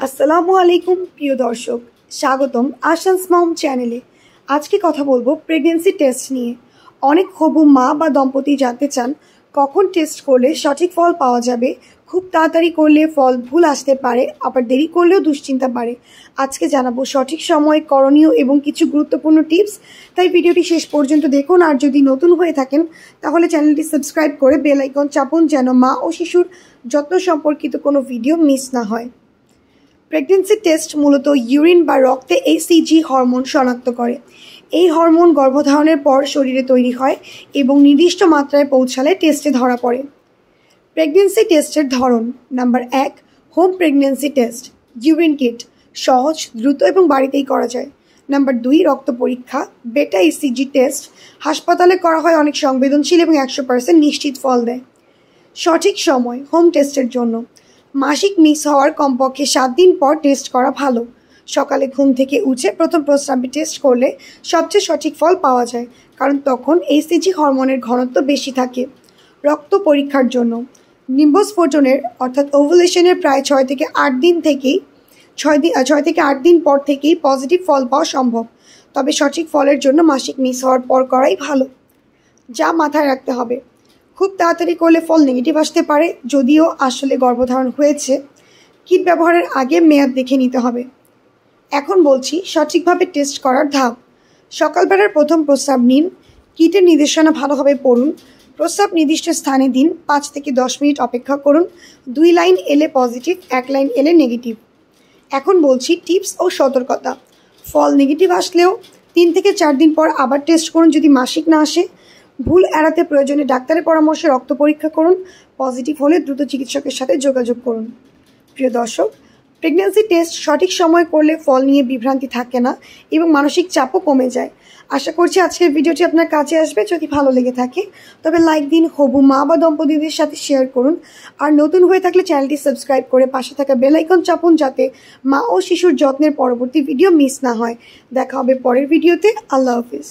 আসসালামু আলাইকুম প্রিয় দর্শক, স্বাগতম আশান্স মম চ্যানেলে। আজকে কথা বলবো প্রেগনেন্সি টেস্ট নিয়ে। অনেক হবু মা বা দম্পতি জানতে চান কখন টেস্ট করলে সঠিক ফল পাওয়া যাবে। খুব তাড়াতাড়ি করলে ফল ভুল আসতে পারে, আবার দেরি করলেও দুশ্চিন্তা বাড়ে। আজকে জানাবো সঠিক সময়, করণীয় এবং কিছু গুরুত্বপূর্ণ টিপস। তাই ভিডিওটি শেষ পর্যন্ত দেখুন। আর যদি নতুন হয়ে থাকেন তাহলে চ্যানেলটি সাবস্ক্রাইব করে বেল আইকন চাপুন, যেন মা ও শিশুর যত্ন সম্পর্কিত কোনো ভিডিও মিস না হয়। প্রেগনেন্সি টেস্ট মূলত ইউরিন বা রক্তে HCG হরমোন শনাক্ত করে। এই হরমোন গর্ভধারণের পর শরীরে তৈরি হয় এবং নির্দিষ্ট মাত্রায় পৌঁছালে টেস্টে ধরা পড়ে। প্রেগনেন্সি টেস্টের ধরন: number 1, home pregnancy test, urine kit, সহজ, দ্রুত এবং বাড়িতেই করা যায়। নাম্বার 2, রক্ত পরীক্ষা, বেটা HCG টেস্ট, হাসপাতালে করা হয়, অনেক সংবেদনশীল এবং 100% নিশ্চিত ফল দেয়। সঠিক সময় হোম টেস্টের জন্য: মাসিক মিস হওয়ার কমপক্ষে 7 দিন পর টেস্ট করা ভালো। সকালে ঘুম থেকে উঠে প্রথম প্রস্রাবে টেস্ট করলে সবচেয়ে সঠিক ফল পাওয়া যায়, কারণ তখন HCG হরমোনের ঘনত্ব বেশি থাকে। রক্ত পরীক্ষার জন্য: নিম্বস্ফোটনের অর্থাৎ ওভুলেশনের প্রায় 6 থেকে 8 দিন পর থেকেই পজিটিভ ফল পাওয়া সম্ভব। তবে সঠিক ফলের জন্য মাসিক মিস হওয়ার পর করাই ভালো। যা মাথায় রাখতে হবে: খুব তাড়াতাড়ি করলে ফল নেগেটিভ আসতে পারে, যদিও আসলে গর্ভধারণ হয়েছে। কিট ব্যবহারের আগে মেয়াদ দেখে নিতে হবে। এখন বলছি সঠিকভাবে টেস্ট করার ধাপ। সকালবেলার প্রথম প্রস্রাব নিন, কিটের নির্দেশনা ভালোভাবে পড়ুন, প্রস্রাব নির্দিষ্ট স্থানে দিন, 5 থেকে 10 মিনিট অপেক্ষা করুন। 2 লাইন এলে পজিটিভ, 1 লাইন এলে নেগেটিভ। এখন বলছি টিপস ও সতর্কতা। ফল নেগেটিভ আসলেও 3 থেকে 4 দিন পর আবার টেস্ট করুন যদি মাসিক না আসে। ভুল এড়াতে প্রয়োজনে ডাক্তারের পরামর্শে রক্ত পরীক্ষা করুন। পজিটিভ হলে দ্রুত চিকিৎসকের সাথে যোগাযোগ করুন। প্রিয় দর্শক, প্রেগন্যান্সি টেস্ট সঠিক সময় করলে ফল নিয়ে বিভ্রান্তি থাকে না এবং মানসিক চাপও কমে যায়। আশা করছি আজকের ভিডিওটি আপনার কাছে আসবে। যদি ভালো লেগে থাকে তবে লাইক দিন, হবু মা বা দম্পতিদের সাথে শেয়ার করুন। আর নতুন হয়ে থাকলে চ্যানেলটি সাবস্ক্রাইব করে পাশে থাকা বেল আইকন চাপুন, যাতে মা ও শিশুর যত্নের পরবর্তী ভিডিও মিস না হয়। দেখা হবে পরের ভিডিওতে। আল্লাহ হাফিজ।